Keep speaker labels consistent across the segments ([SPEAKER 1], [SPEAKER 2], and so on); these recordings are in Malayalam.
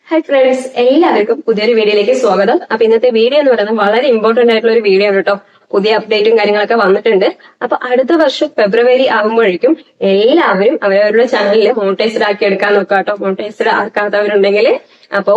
[SPEAKER 1] ഹായ് ഫ്രണ്ട്സ്, എല്ലാവർക്കും പുതിയൊരു വീഡിയോയിലേക്ക് സ്വാഗതം. അപ്പൊ ഇന്നത്തെ വീഡിയോ എന്ന് പറയുന്നത് വളരെ ഇമ്പോർട്ടന്റ് ആയിട്ടുള്ള ഒരു വീഡിയോ ആണ് കേട്ടോ. പുതിയ അപ്ഡേറ്റും കാര്യങ്ങളൊക്കെ വന്നിട്ടുണ്ട്. അപ്പൊ അടുത്ത വർഷം ഫെബ്രുവരി ആകുമ്പോഴേക്കും എല്ലാവരും അവരവരുടെ ചാനലിൽ മോണിറ്റൈസ്ഡ് ആക്കി എടുക്കാൻ നോക്കുക കേട്ടോ. മോണിറ്റൈസ്ഡ് ആക്കാത്തവരുണ്ടെങ്കിൽ അപ്പോ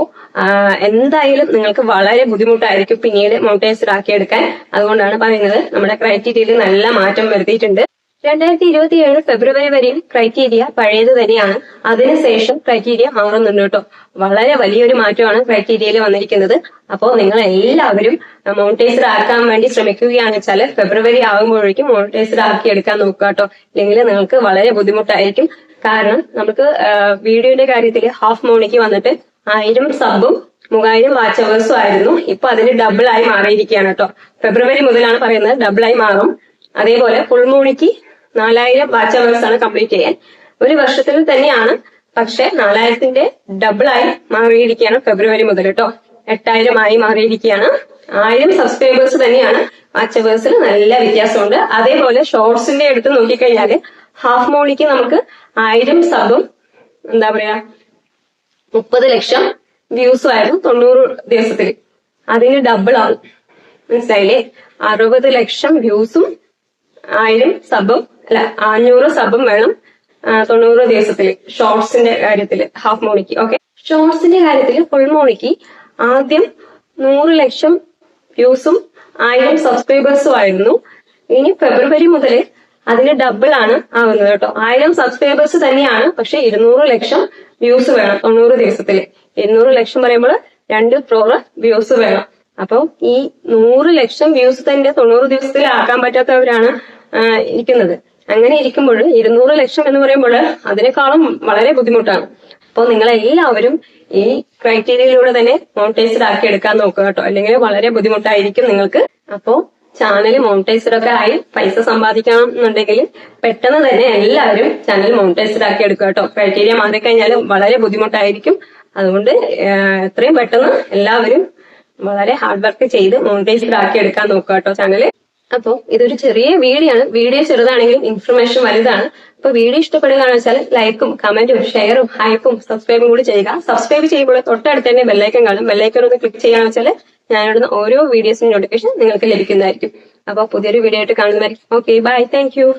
[SPEAKER 1] എന്തായാലും നിങ്ങൾക്ക് വളരെ ബുദ്ധിമുട്ടായിരിക്കും പിന്നീട് മോണിറ്റൈസ്ഡ് ആക്കി എടുക്കാൻ. അതുകൊണ്ടാണ് പറയുന്നത് നമ്മുടെ ക്രൈറ്റീരിയയിൽ നല്ല മാറ്റം വരുത്തിയിട്ടുണ്ട്. 2027 ഫെബ്രുവരി വരെയും ക്രൈറ്റീരിയ പഴയത് തന്നെയാണ്. അതിനുശേഷം ക്രൈറ്റീരിയ മാറുന്നുണ്ട് കേട്ടോ. വളരെ വലിയൊരു മാറ്റമാണ് ക്രൈറ്റീരിയയിൽ വന്നിരിക്കുന്നത്. അപ്പോൾ നിങ്ങൾ എല്ലാവരും മോണിറ്റൈസ്ഡ് ആക്കാൻ വേണ്ടി ശ്രമിക്കുകയാണെന്ന് വെച്ചാൽ ഫെബ്രുവരി ആകുമ്പോഴേക്കും മോണിറ്റൈസ്ഡ് ആക്കി എടുക്കാൻ നോക്കുക കേട്ടോ. ഇല്ലെങ്കിൽ നിങ്ങൾക്ക് വളരെ ബുദ്ധിമുട്ടായിരിക്കും. കാരണം നമുക്ക് വീഡിയോയുടെ കാര്യത്തിൽ ഹാഫ് മോണിക്ക് വന്നിട്ട് 1000 സബും 3000 വാച്ച് അവേഴ്സും ആയിരുന്നു. ഇപ്പൊ അതിന് ഡബിൾ ആയി മാറിയിരിക്കുകയാണ് കേട്ടോ. ഫെബ്രുവരി മുതലാണ് പറയുന്നത് ഡബിൾ ആയി മാറും. അതേപോലെ ഫുൾ മോണിക്ക് 4000 വാച്ച് അവേഴ്സ് ആണ് കംപ്ലീറ്റ് ചെയ്യാൻ. ഒരു വർഷത്തിൽ തന്നെയാണ്, പക്ഷെ 4000ന്റെ ഡബിൾ ആയി മാറിയിരിക്കുകയാണ് ഫെബ്രുവരി മുതൽ കേട്ടോ. 8000 ആയി മാറിയിരിക്കുകയാണ്. 1000 സബ്സ്ക്രൈബേഴ്സ് തന്നെയാണ്. വാച്ച് അവേഴ്സിൽ നല്ല വ്യത്യാസമുണ്ട്. അതേപോലെ ഷോർട്സിന്റെ എടുത്ത് നോക്കിക്കഴിഞ്ഞാല് ഹാഫ് മോണിക്ക് നമുക്ക് 1000 സബും 30 ലക്ഷം വ്യൂസും ആയിരുന്നു 90 ദിവസത്തിൽ. അതിന് ഡബിൾ ആവും. മനസ്സിലായില്ലേ? 60 ലക്ഷം വ്യൂസും 1000 സബും 500 സബും വേണം 90 ദിവസത്തിൽ. ഷോർട്സിന്റെ കാര്യത്തിൽ ഹാഫ് മോണിക്ക്. ഓക്കെ, ഷോർട്സിന്റെ കാര്യത്തിൽ ഫുൾ മോണിക്ക് ആദ്യം 100 ലക്ഷം വ്യൂസും 1000 സബ്സ്ക്രൈബേഴ്സും ആയിരുന്നു. ഇനി ഫെബ്രുവരി മുതൽ അതിന് ഡബിൾ ആണ് ആവുന്നത് കേട്ടോ. 1000 സബ്സ്ക്രൈബേഴ്സ് തന്നെയാണ്, പക്ഷെ 200 ലക്ഷം വ്യൂസ് വേണം 90 ദിവസത്തിൽ. 200 ലക്ഷം പറയുമ്പോൾ 2 crore വ്യൂസ് വേണം. അപ്പൊ ഈ 100 ലക്ഷം വ്യൂസ് തന്നെ 90 ദിവസത്തിൽ ആക്കാൻ പറ്റാത്തവരാണ് ഇരിക്കുന്നത്. അങ്ങനെ ഇരിക്കുമ്പോൾ 200 ലക്ഷം എന്ന് പറയുമ്പോൾ അതിനേക്കാളും വളരെ ബുദ്ധിമുട്ടാണ്. അപ്പോൾ നിങ്ങളെല്ലാവരും ഈ ക്രൈറ്റീരിയയിലൂടെ തന്നെ മോണിറ്റൈസ്ഡ് ആക്കി എടുക്കാൻ നോക്കുക കേട്ടോ. അല്ലെങ്കിൽ വളരെ ബുദ്ധിമുട്ടായിരിക്കും നിങ്ങൾക്ക്. അപ്പോ ചാനൽ മോണിറ്റൈസ്ഡ് ഒക്കെ ആയി പൈസ സമ്പാദിക്കണം എന്നുണ്ടെങ്കിൽ പെട്ടെന്ന് തന്നെ എല്ലാവരും ചാനൽ മോണിറ്റൈസ്ഡ് ആക്കി എടുക്കുക കേട്ടോ. ക്രൈറ്റീരിയ മാറിക്കഴിഞ്ഞാൽ വളരെ ബുദ്ധിമുട്ടായിരിക്കും. അതുകൊണ്ട് എത്രയും പെട്ടെന്ന് എല്ലാവരും വളരെ ഹാർഡ് വർക്ക് ചെയ്ത് മോണിറ്റൈസ്ഡ് ആക്കി എടുക്കാൻ നോക്കുക കേട്ടോ ചാനല്. അപ്പോ ഇതൊരു ചെറിയ വീഡിയോ ആണ്. വീഡിയോ ചെറുതാണെങ്കിലും ഇൻഫർമേഷൻ വലുതാണ്. അപ്പൊ വീഡിയോ ഇഷ്ടപ്പെടുകയാണെന്ന് വെച്ചാൽ ലൈക്കും കമന്റും ഷെയറും ഹൈപ്പും സബ്സ്ക്രൈബും കൂടി ചെയ്യുക. സബ്സ്ക്രൈബ് ചെയ്യുമ്പോൾ തൊട്ടടുത്ത് തന്നെ ബെല്ലൈക്കൻ കാണും. ബെല്ലൈക്കൻ ഒന്ന് ക്ലിക്ക് ചെയ്യുകയാണെന്ന് വെച്ചാൽ ഞാനിടുന്ന ഓരോ വീഡിയോസിന്റെ നോട്ടിഫിക്കേഷൻ നിങ്ങൾക്ക് ലഭിക്കുന്നതായിരിക്കും. അപ്പൊ പുതിയൊരു വീഡിയോ ആയിട്ട് കാണുന്നതായിരിക്കും. Okay, bye, thank U.